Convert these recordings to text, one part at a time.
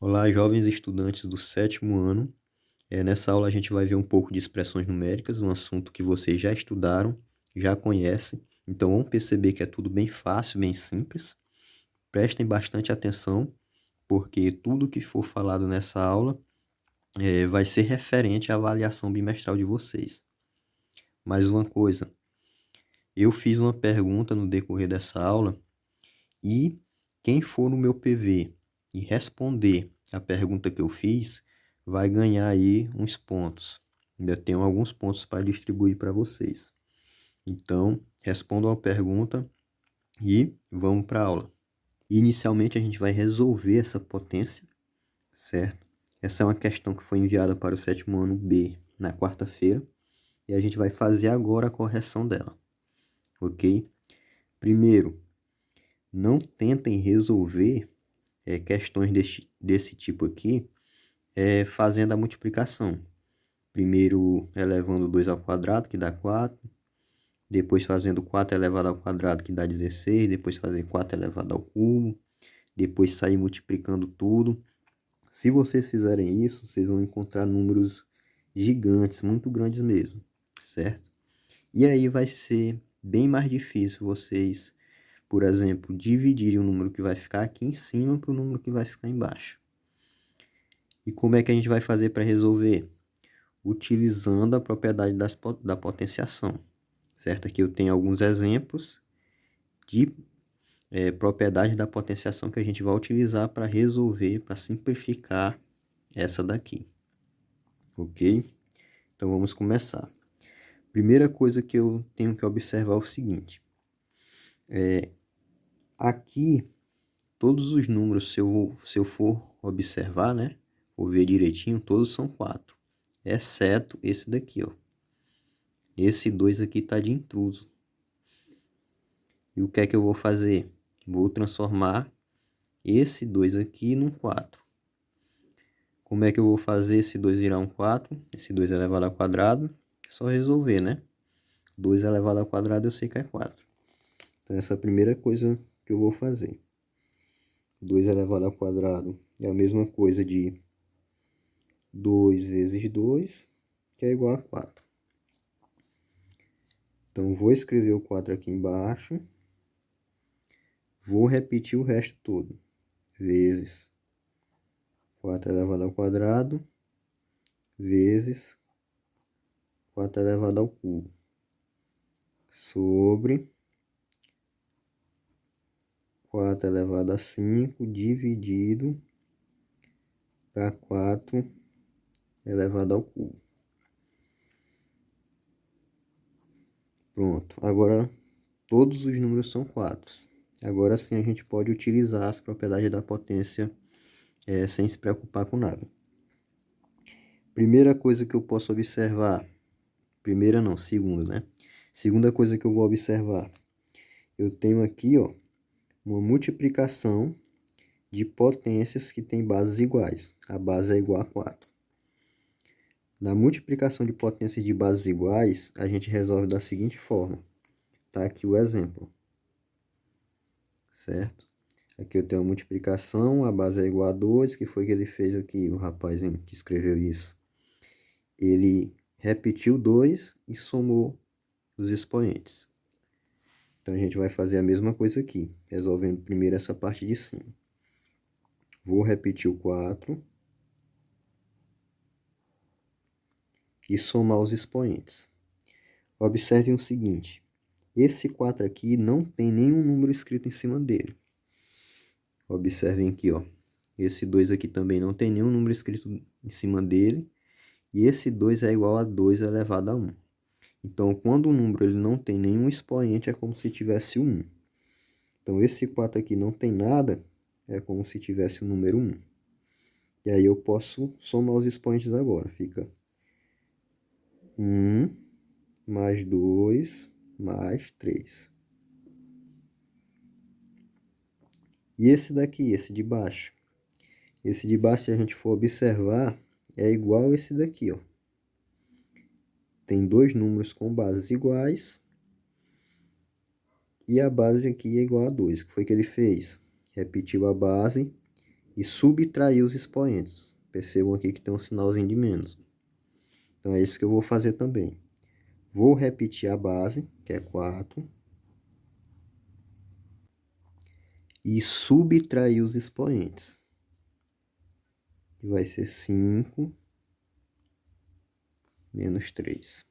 Olá, jovens estudantes do sétimo ano. Nessa aula a gente vai ver um pouco de expressões numéricas, um assunto que vocês já estudaram, já conhecem. Então vão perceber que é tudo bem fácil, bem simples. Prestem bastante atenção, porque tudo que for falado nessa aula vai ser referente à avaliação bimestral de vocês. Mais uma coisa, eu fiz uma pergunta no decorrer dessa aula e quem for no meu PV e responder a pergunta que eu fiz, vai ganhar aí uns pontos. Ainda tenho alguns pontos para distribuir para vocês. Então, respondam a pergunta e vamos para a aula. Inicialmente, a gente vai resolver essa potência, certo? Essa é uma questão que foi enviada para o sétimo ano B na quarta-feira e a gente vai fazer agora a correção dela, ok? Primeiro, não tentem resolver questões desse tipo aqui fazendo a multiplicação. Primeiro elevando 2 ao quadrado, que dá 4. Depois fazendo 4 elevado ao quadrado, que dá 16. Depois fazer 4 elevado ao cubo. Depois sair multiplicando tudo. Se vocês fizerem isso, vocês vão encontrar números gigantes, muito grandes mesmo, certo? E aí vai ser bem mais difícil vocês, por exemplo, dividirem o número que vai ficar aqui em cima para o número que vai ficar embaixo. E como é que a gente vai fazer para resolver? Utilizando a propriedade da potenciação, certo? Aqui eu tenho alguns exemplos de propriedades da potenciação que a gente vai utilizar para resolver, para simplificar essa daqui, ok? Então vamos começar. Primeira coisa que eu tenho que observar é o seguinte, aqui todos os números, se eu for observar, né, vou ver direitinho, todos são 4, exceto esse daqui, ó. Esse 2 aqui está de intruso. E o que é que eu vou fazer? Vou transformar esse 2 aqui num 4. Como é que eu vou fazer esse 2 virar um 4? Esse 2 elevado ao quadrado, é só resolver, né? 2 elevado ao quadrado eu sei que é 4. Então essa é a primeira coisa que eu vou fazer. 2 elevado ao quadrado é a mesma coisa de 2 vezes 2, que é igual a 4. Então vou escrever o 4 aqui embaixo. Vou repetir o resto todo. Vezes 4 elevado ao quadrado, vezes 4 elevado ao cubo, sobre 4 elevado a 5 dividido para 4 elevado ao cubo. Pronto. Agora, todos os números são 4. Agora sim a gente pode utilizar as propriedades da potência sem se preocupar com nada. Primeira coisa que eu posso observar, primeira não, segunda, né? Segunda coisa que eu vou observar, eu tenho aqui, ó, uma multiplicação de potências que têm bases iguais. A base é igual a 4. Na multiplicação de potências de bases iguais, a gente resolve da seguinte forma. Tá aqui o exemplo. Certo? Aqui eu tenho a multiplicação, a base é igual a 2, que foi que ele fez aqui, o rapazinho que escreveu isso. Ele repetiu 2 e somou os expoentes. Então a gente vai fazer a mesma coisa aqui, resolvendo primeiro essa parte de cima. Vou repetir o 4 e somar os expoentes. Observem o seguinte, esse 4 aqui não tem nenhum número escrito em cima dele. Observem aqui, ó. Esse 2 aqui também não tem nenhum número escrito em cima dele. E esse 2 é igual a 2 elevado a 1. Então, quando o número ele não tem nenhum expoente, é como se tivesse o 1. Então, esse 4 aqui não tem nada, é como se tivesse o número 1. E aí eu posso somar os expoentes agora. Fica 1 mais 2 mais 3. E esse daqui, esse de baixo? Esse de baixo, se a gente for observar, é igual a esse daqui, ó. Tem dois números com bases iguais. E a base aqui é igual a 2. O que foi que ele fez? Repetiu a base e subtrair os expoentes. Percebam aqui que tem um sinalzinho de menos. Então é isso que eu vou fazer também. Vou repetir a base, que é 4. E subtrair os expoentes. Que vai ser 5 menos 3.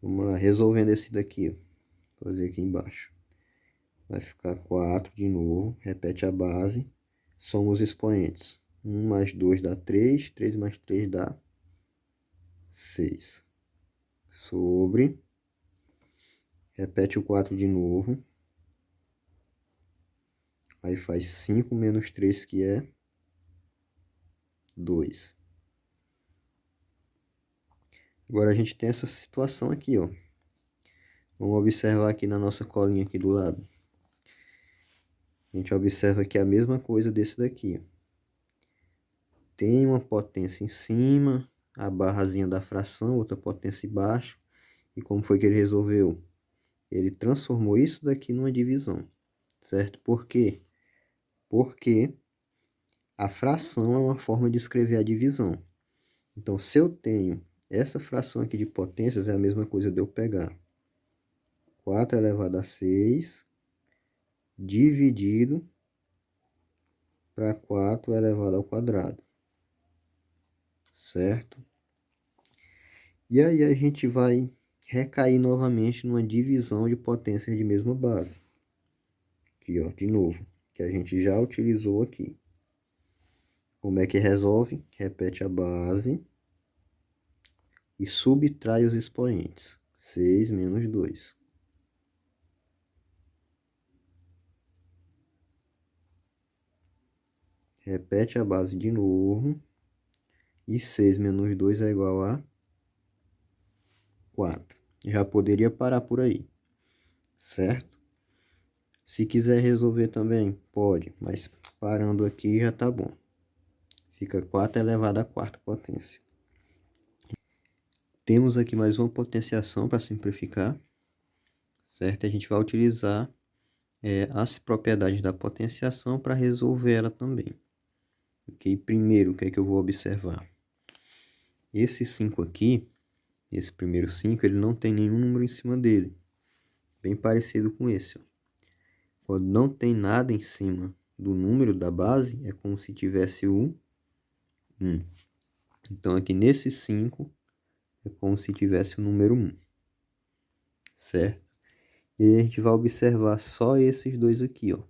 Vamos lá, resolvendo esse daqui. Vou fazer aqui embaixo. Vai ficar 4 de novo. Repete a base. Soma os expoentes. 1 mais 2 dá 3. 3 mais 3 dá 6. Sobre. Repete o 4 de novo. Aí faz 5 menos 3, que é 2. Agora a gente tem essa situação aqui, ó. Vamos observar aqui na nossa colinha aqui do lado. A gente observa aqui a mesma coisa desse daqui. Tem uma potência em cima, a barrazinha da fração, outra potência embaixo. E como foi que ele resolveu? Ele transformou isso daqui numa divisão, certo? Por quê? Porque a fração é uma forma de escrever a divisão. Então, se eu tenho essa fração aqui de potências, é a mesma coisa de eu pegar 4 elevado a 6 dividido para 4 elevado ao quadrado, certo? E aí a gente vai recair novamente numa divisão de potências de mesma base. Aqui, ó, de novo, que a gente já utilizou aqui. Como é que resolve? Repete a base e subtrai os expoentes. 6 menos 2. Repete a base de novo. E 6 menos 2 é igual a 4. Já poderia parar por aí, certo? Se quiser resolver também, pode, mas parando aqui já tá bom. Fica 4 elevado à quarta potência. Temos aqui mais uma potenciação para simplificar, certo? A gente vai utilizar as propriedades da potenciação para resolver ela também. Ok? Primeiro, o que é que eu vou observar? Esse 5 aqui, esse primeiro 5, ele não tem nenhum número em cima dele. Bem parecido com esse, ó. Quando não tem nada em cima do número da base, é como se tivesse o 1. Então, aqui nesse 5, é como se tivesse o número 1. Certo? E aí a gente vai observar só esses dois aqui, ó.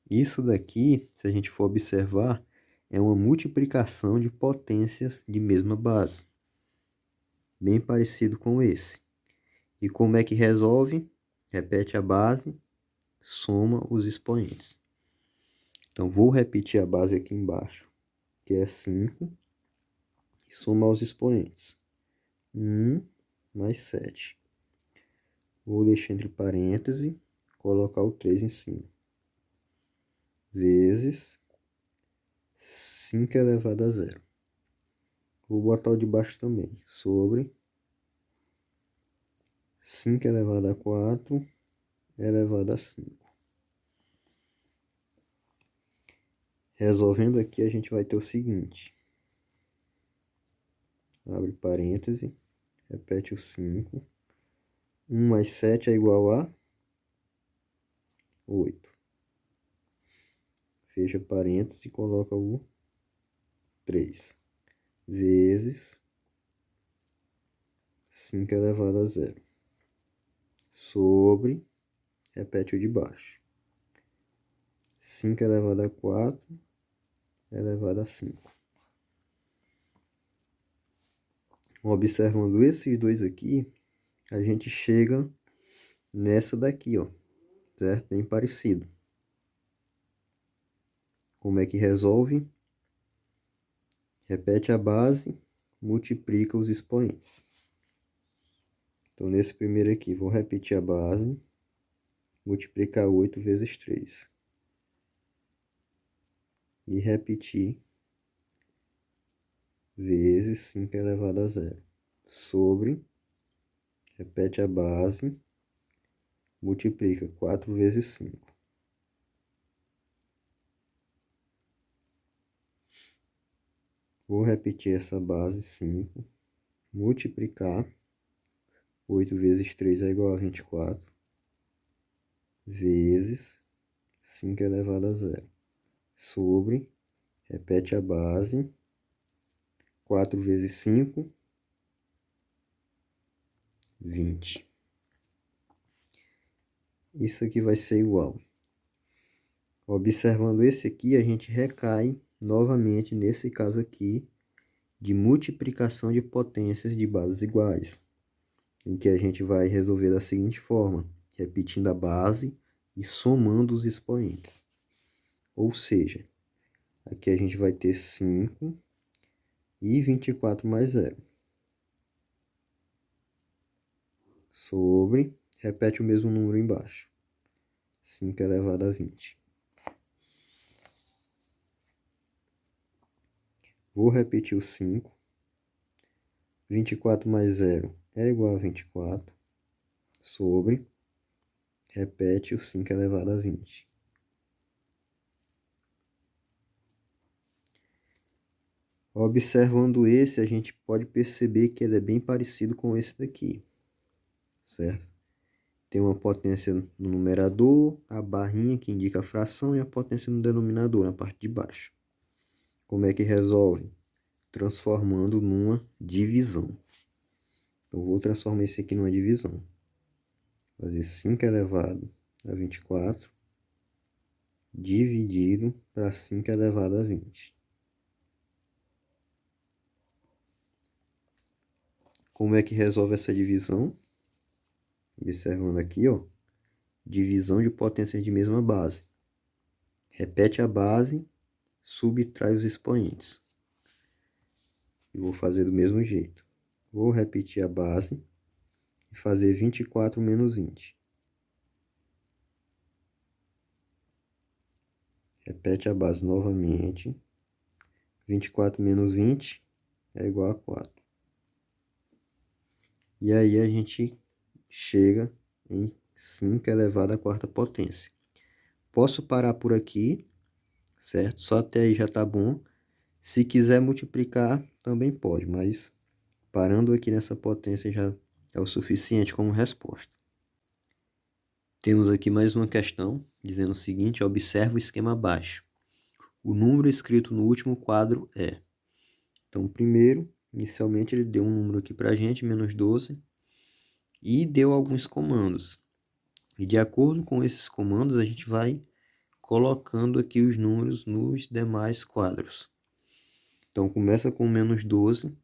Isso daqui, se a gente for observar, é uma multiplicação de potências de mesma base. Bem parecido com esse. E como é que resolve? Repete a base, soma os expoentes. Então, vou repetir a base aqui embaixo, que é 5, e somar os expoentes. 1 mais 7. Vou deixar entre parênteses, colocar o 3 em cima. Vezes 5 elevado a 0. Vou botar o de baixo também. Sobre 5 elevado a 4 elevado a 5. Resolvendo aqui, a gente vai ter o seguinte. Abre parêntese. Repete o 5. 1 mais 7 é igual a 8. Fecha parênteses e coloca o 3. Vezes 5 elevado a 0. Sobre, repete o de baixo. 5 elevado a 4 elevado a 5. Observando esses dois aqui, a gente chega nessa daqui, ó, certo? Bem parecido. Como é que resolve? Repete a base, multiplica os expoentes. Então, nesse primeiro aqui, vou repetir a base, multiplicar 8 vezes 3. E repetir vezes 5 elevado a 0. Sobre, repete a base, multiplica 4 vezes 5. Vou repetir essa base 5, multiplicar 8 vezes 3 é igual a 24, vezes 5 elevado a zero, sobre, repete a base, 4 vezes 5, 20. Isso aqui vai ser igual. Observando esse aqui, a gente recai novamente nesse caso aqui de multiplicação de potências de bases iguais, em que a gente vai resolver da seguinte forma, repetindo a base e somando os expoentes. Ou seja, aqui a gente vai ter 5 e 24 mais 0. Sobre, repete o mesmo número embaixo. 5 elevado a 20. Vou repetir o 5. 24 mais 0 é igual a 24. Sobre, repete o 5 elevado a 20. Observando esse, a gente pode perceber que ele é bem parecido com esse daqui, certo? Tem uma potência no numerador, a barrinha que indica a fração e a potência no denominador, na parte de baixo. Como é que resolve? Transformando numa divisão. Então, vou transformar esse aqui numa divisão. Fazer 5 elevado a 24 dividido para 5 elevado a 20. Como é que resolve essa divisão? Observando aqui, ó, divisão de potências de mesma base. Repete a base, subtrai os expoentes. E vou fazer do mesmo jeito. Vou repetir a base e fazer 24 menos 20. Repete a base novamente. 24 menos 20 é igual a 4. E aí a gente chega em 5 elevado à quarta potência. Posso parar por aqui, certo? Só até aí já tá bom. Se quiser multiplicar, também pode, mas parando aqui nessa potência já é o suficiente como resposta. Temos aqui mais uma questão, dizendo o seguinte: observe o esquema abaixo. O número escrito no último quadro é... Então, primeiro, inicialmente ele deu um número aqui para a gente, menos 12, e deu alguns comandos. E de acordo com esses comandos, a gente vai colocando aqui os números nos demais quadros. Então, começa com menos 12,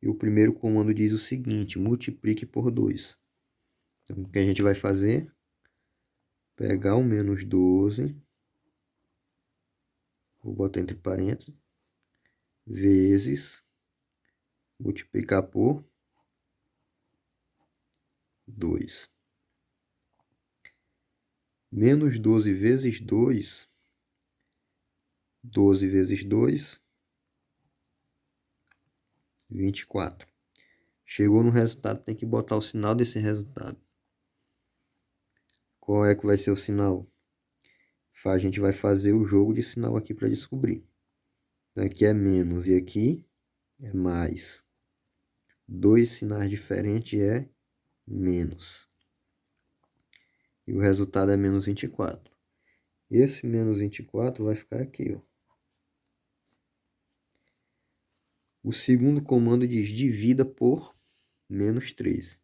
e o primeiro comando diz o seguinte: multiplique por 2. Então, o que a gente vai fazer? Pegar o menos 12, vou botar entre parênteses, vezes, multiplicar por 2. Menos 12 vezes 2, 12 vezes 2, 24. Chegou no resultado, tem que botar o sinal desse resultado. Qual é que vai ser o sinal? A gente vai fazer o jogo de sinal aqui para descobrir. Então, aqui é menos e aqui é mais. Dois sinais diferentes é menos. E o resultado é menos 24. Esse menos 24 vai ficar aqui, ó. O segundo comando diz divida por menos 3.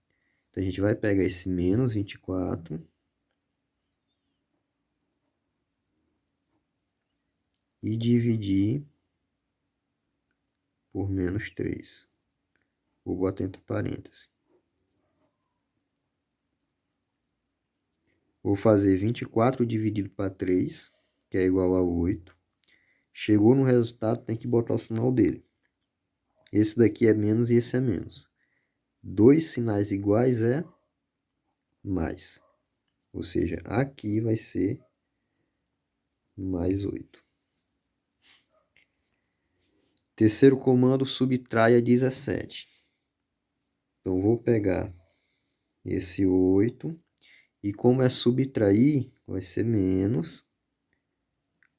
Então, a gente vai pegar esse menos 24 e dividir por menos 3. Vou botar entre parênteses. Vou fazer 24 dividido para 3, que é igual a 8. Chegou no resultado, tem que botar o sinal dele. Esse daqui é menos e esse é menos. Dois sinais iguais é mais. Ou seja, aqui vai ser mais 8. Terceiro comando, subtrai a 17. Então, vou pegar esse 8. E como é subtrair, vai ser menos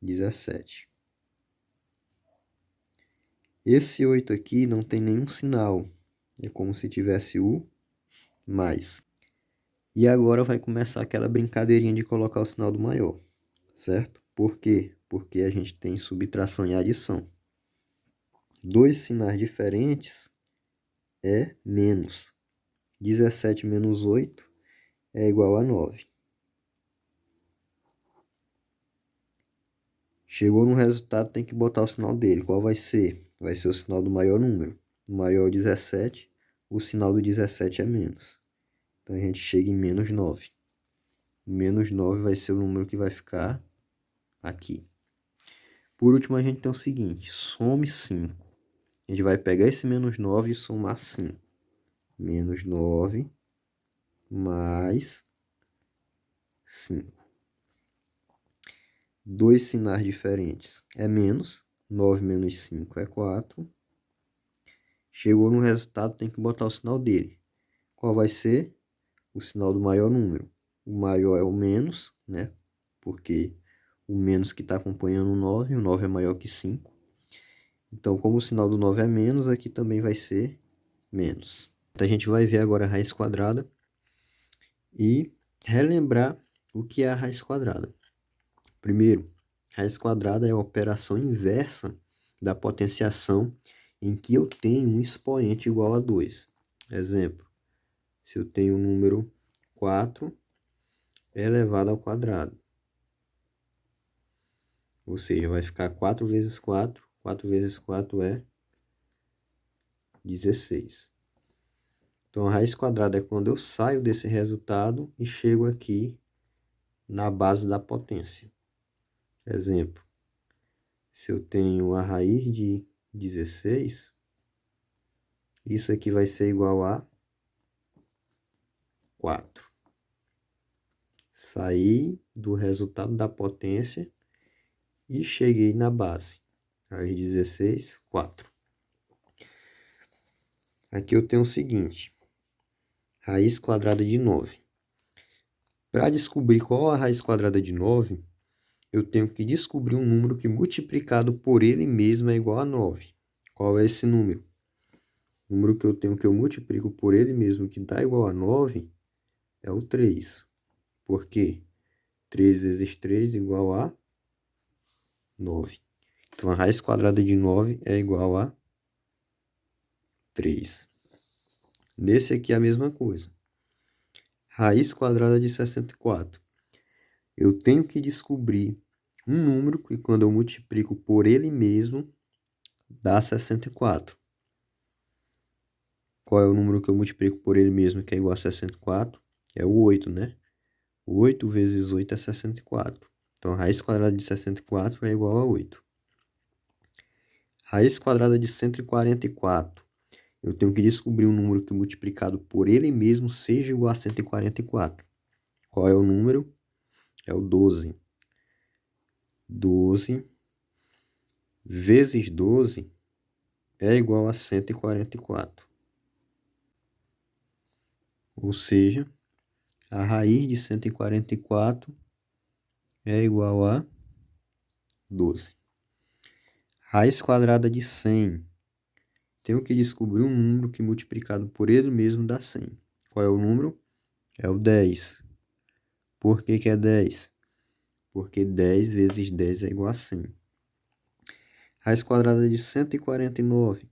17. Esse 8 aqui não tem nenhum sinal. É como se tivesse o mais. E agora vai começar aquela brincadeirinha de colocar o sinal do maior, certo? Por quê? Porque a gente tem subtração e adição. Dois sinais diferentes é menos. 17 menos 8 é igual a 9. Chegou no resultado, tem que botar o sinal dele. Qual vai ser? Vai ser o sinal do maior número. O maior é 17, o sinal do 17 é menos. Então a gente chega em menos 9. O menos 9 vai ser o número que vai ficar aqui. Por último, a gente tem o seguinte: some 5. A gente vai pegar esse menos 9 e somar 5. Menos 9 mais 5. Dois sinais diferentes é menos. 9 menos 5 é 4. Chegou no resultado, tem que botar o sinal dele. Qual vai ser? O sinal do maior número. O maior é o menos, né? Porque o menos que está acompanhando o 9 é maior que 5. Então, como o sinal do 9 é menos, aqui também vai ser menos. Então, a gente vai ver agora a raiz quadrada e relembrar o que é a raiz quadrada. Primeiro, raiz quadrada é a operação inversa da potenciação em que eu tenho um expoente igual a 2. Exemplo, se eu tenho o número 4 elevado ao quadrado. Ou seja, vai ficar 4 vezes 4. 4 vezes 4 é 16. Então, a raiz quadrada é quando eu saio desse resultado e chego aqui na base da potência. Exemplo, se eu tenho a raiz de 16, isso aqui vai ser igual a 4. Saí do resultado da potência e cheguei na base. Raiz de 16, 4. Aqui eu tenho o seguinte: raiz quadrada de 9. Para descobrir qual a raiz quadrada de 9, eu tenho que descobrir um número que multiplicado por ele mesmo é igual a 9. Qual é esse número? O número que eu tenho que eu multiplico por ele mesmo que dá igual a 9 é o 3. Por quê? 3 vezes 3 igual a 9. Então, a raiz quadrada de 9 é igual a 3. Nesse aqui é a mesma coisa. Raiz quadrada de 64. Eu tenho que descobrir um número que, quando eu multiplico por ele mesmo, dá 64. Qual é o número que eu multiplico por ele mesmo que é igual a 64? É o 8, né? 8 vezes 8 é 64. Então, a raiz quadrada de 64 é igual a 8. Raiz quadrada de 144. Eu tenho que descobrir um número que multiplicado por ele mesmo seja igual a 144. Qual é o número? É o 12. 12 vezes 12 é igual a 144. Ou seja, a raiz de 144 é igual a 12. Raiz quadrada de 100. Tenho que descobrir um número que multiplicado por ele mesmo dá 100. Qual é o número? É o 10. Por que que é 10? Porque 10 vezes 10 é igual a 100. Raiz quadrada de 149.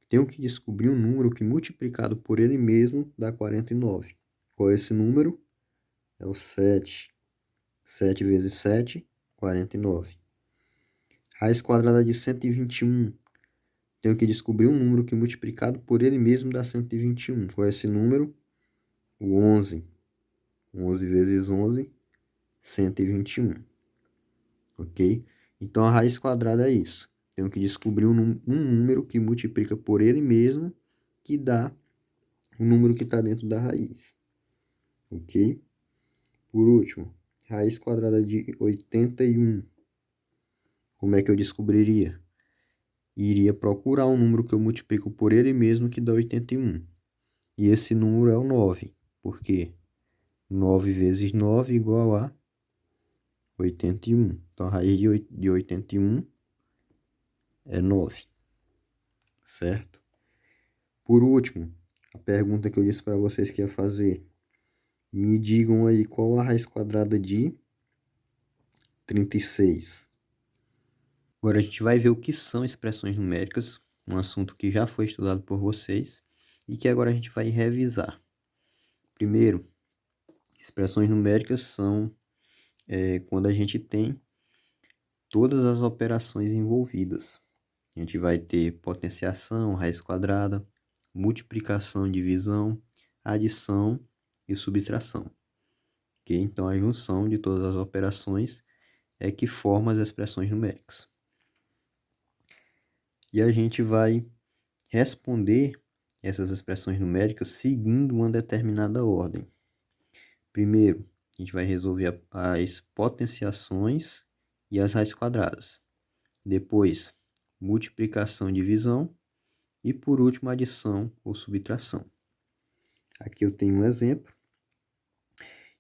Tenho que descobrir um número que multiplicado por ele mesmo dá 49. Qual é esse número? É o 7. 7 vezes 7, 49. Raiz quadrada de 121. Tenho que descobrir um número que multiplicado por ele mesmo dá 121. Qual é esse número? O 11. 11 vezes 11, 121. Ok? Então, a raiz quadrada é isso. Tenho que descobrir um número que multiplica por ele mesmo, que dá o número que está dentro da raiz. Ok? Por último, raiz quadrada de 81. Como é que eu descobriria? Iria procurar um número que eu multiplico por ele mesmo, que dá 81. E esse número é o 9. Por quê? 9 vezes 9 igual a 81. Então, a raiz de 81 é 9. certo? Por último, a pergunta que eu disse para vocês que ia fazer. Me digam aí qual a raiz quadrada de 36. Agora a gente vai ver o que são expressões numéricas, um assunto que já foi estudado por vocês e que agora a gente vai revisar. Primeiro, expressões numéricas são quando a gente tem todas as operações envolvidas. A gente vai ter potenciação, raiz quadrada, multiplicação, divisão, adição e subtração. Okay? Então, a junção de todas as operações é que forma as expressões numéricas. E a gente vai responder essas expressões numéricas seguindo uma determinada ordem. Primeiro, a gente vai resolver as potenciações e as raízes quadradas. Depois, multiplicação e divisão. E por último, adição ou subtração. Aqui eu tenho um exemplo.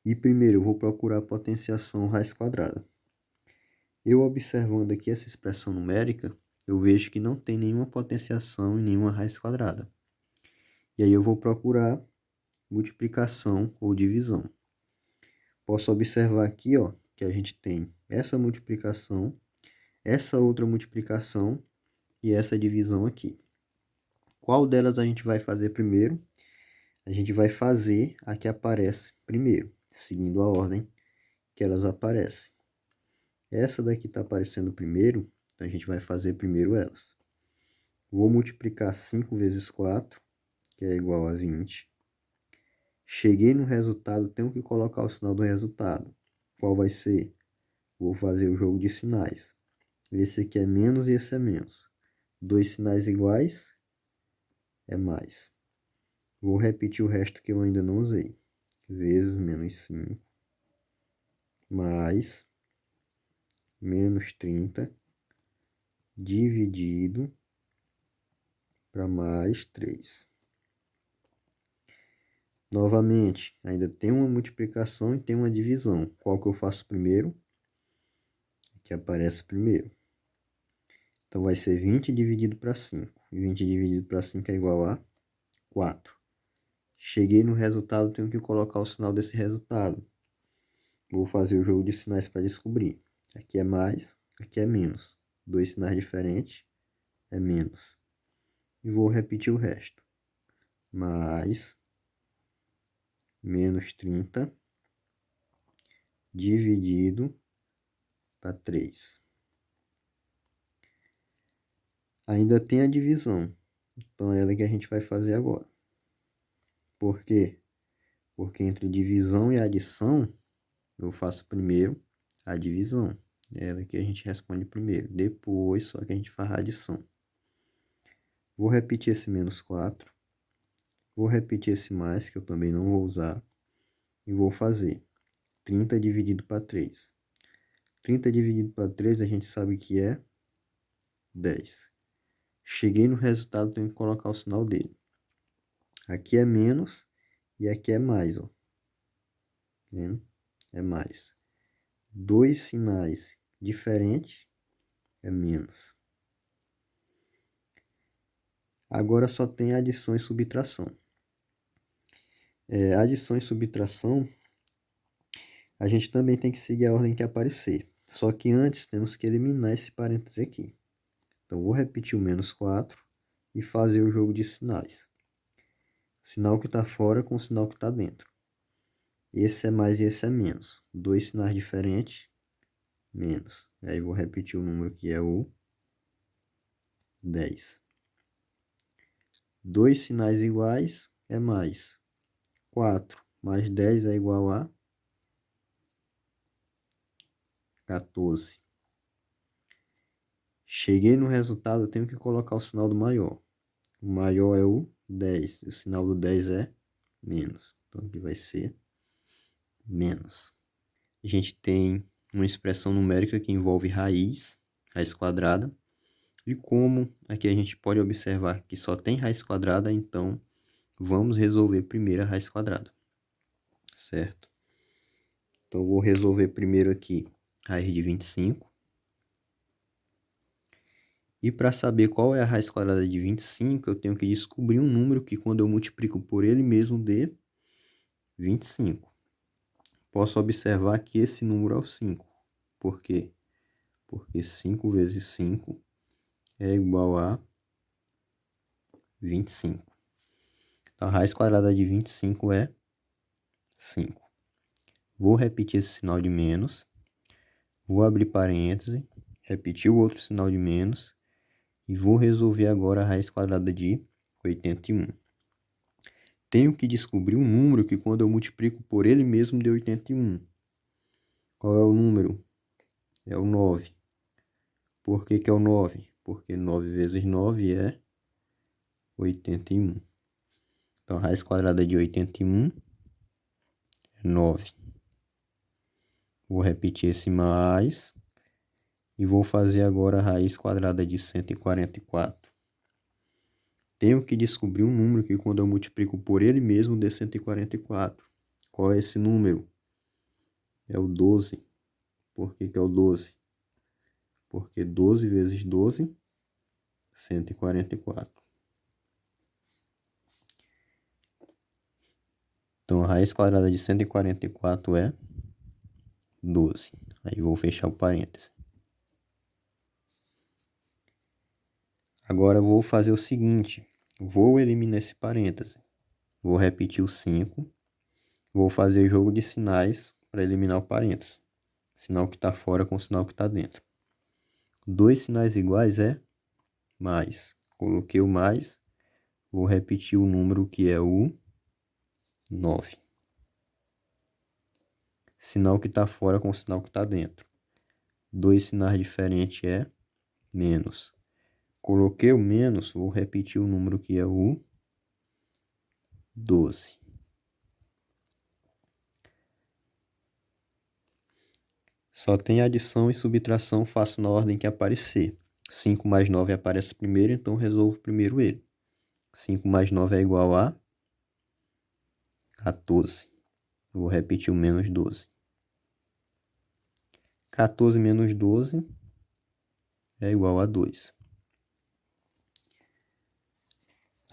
E primeiro eu vou procurar a potenciação raiz quadrada. Eu observando aqui essa expressão numérica, eu vejo que não tem nenhuma potenciação e nenhuma raiz quadrada. E aí eu vou procurar multiplicação ou divisão. Posso observar aqui, ó, que a gente tem essa multiplicação, essa outra multiplicação e essa divisão aqui. Qual delas a gente vai fazer primeiro? A gente vai fazer a que aparece primeiro, seguindo a ordem que elas aparecem. Essa daqui está aparecendo primeiro, então a gente vai fazer primeiro elas. Vou multiplicar 5 vezes 4, que é igual a 20. Cheguei no resultado, tenho que colocar o sinal do resultado. Qual vai ser? Vou fazer o jogo de sinais. Esse aqui é menos e esse é menos. Dois sinais iguais é mais. Vou repetir o resto que eu ainda não usei. Vezes menos 5, mais menos 30, dividido para mais 3. Novamente, ainda tem uma multiplicação e tem uma divisão. Qual que eu faço primeiro? Que aparece primeiro. Então, vai ser 20 dividido para 5. 20 dividido para 5 é igual a 4. Cheguei no resultado, tenho que colocar o sinal desse resultado. Vou fazer o jogo de sinais para descobrir. Aqui é mais, aqui é menos. Dois sinais diferentes é menos. E vou repetir o resto. Mais menos 30 dividido para 3. Ainda tem a divisão. Então, é ela que a gente vai fazer agora. Por quê? Porque entre divisão e adição, eu faço primeiro a divisão. É ela que a gente responde primeiro. Depois, só que a gente faz a adição. Vou repetir esse menos 4. Vou repetir esse mais, que eu também não vou usar. E vou fazer 30 dividido para 3. 30 dividido para 3, a gente sabe que é 10. Cheguei no resultado, tenho que colocar o sinal dele. Aqui é menos e aqui é mais, ó. Vendo? É mais. Dois sinais diferentes é menos. Agora só tem adição e subtração. Adição e subtração, a gente também tem que seguir a ordem que aparecer. Só que antes temos que eliminar esse parêntese aqui. Então, vou repetir o menos 4 e fazer o jogo de sinais. O sinal que está fora com o sinal que está dentro. Esse é mais e esse é menos. Dois sinais diferentes, menos. Aí vou repetir o número que é o 10. Dois sinais iguais é mais. 4 mais 10 é igual a 14. Cheguei no resultado, eu tenho que colocar o sinal do maior. O maior é o 10. O sinal do 10 é menos. Então, aqui vai ser menos. A gente tem uma expressão numérica que envolve raiz quadrada. E como aqui a gente pode observar que só tem raiz quadrada, então vamos resolver primeiro a raiz quadrada. Certo? Então, eu vou resolver primeiro aqui a raiz de 25. E para saber qual é a raiz quadrada de 25, eu tenho que descobrir um número que quando eu multiplico por ele mesmo dê 25. Posso observar que esse número é o 5. Por quê? Porque 5 vezes 5 é igual a 25. Então, a raiz quadrada de 25 é 5. Vou repetir esse sinal de menos. Vou abrir parêntese, repetir o outro sinal de menos e vou resolver agora a raiz quadrada de 81. Tenho que descobrir um número que quando eu multiplico por ele mesmo dê 81. Qual é o número? É o 9. Por que que é o 9? Porque 9 vezes 9 é 81. Então, a raiz quadrada de 81 é 9. Vou repetir esse mais e vou fazer agora a raiz quadrada de 144. Tenho que descobrir um número que quando eu multiplico por ele mesmo dê 144. Qual é esse número? É o 12. Por que que é o 12? Porque 12 vezes 12, 144. Então, a raiz quadrada de 144 é 12. Aí vou fechar o parêntese. Agora eu vou fazer o seguinte. Vou eliminar esse parêntese. Vou repetir o 5. Vou fazer jogo de sinais para eliminar o parêntese. Sinal que está fora com o sinal que está dentro. Dois sinais iguais é mais. Coloquei o mais. Vou repetir o número que é o 9. Sinal que está fora com o sinal que está dentro. Dois sinais diferentes é menos. Coloquei o menos, vou repetir o número que é o 12. Só tem adição e subtração, faço na ordem que aparecer. 5 mais 9 aparece primeiro, então resolvo primeiro ele. 5 mais 9 é igual a 14. Vou repetir o menos 12. 14 menos 12 é igual a 2.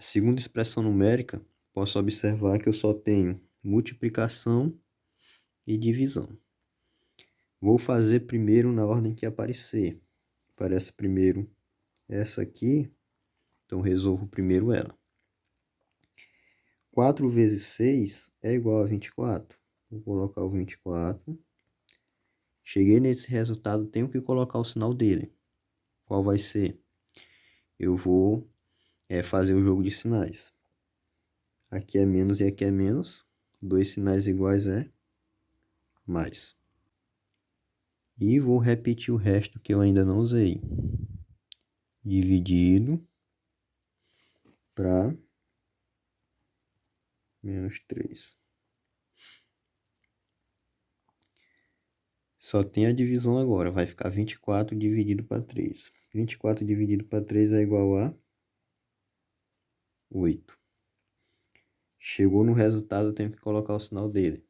A segunda expressão numérica, posso observar que eu só tenho multiplicação e divisão. Vou fazer primeiro na ordem que aparecer. Aparece primeiro essa aqui, então resolvo primeiro ela. 4 vezes 6 é igual a 24. Vou colocar o 24. Cheguei nesse resultado, tenho que colocar o sinal dele. Qual vai ser? Eu vou fazer o jogo de sinais. Aqui é menos e aqui é menos. Dois sinais iguais é mais. E vou repetir o resto que eu ainda não usei. Dividido para menos 3. Só tem a divisão agora. Vai ficar 24 dividido para 3. 24 dividido para 3 é igual a 8. Chegou no resultado, eu tenho que colocar o sinal dele.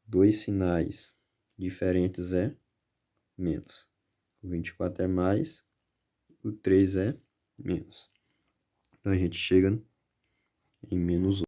Dois sinais diferentes é menos. O 24 é mais, o 3 é menos. Então a gente chega em menos 8.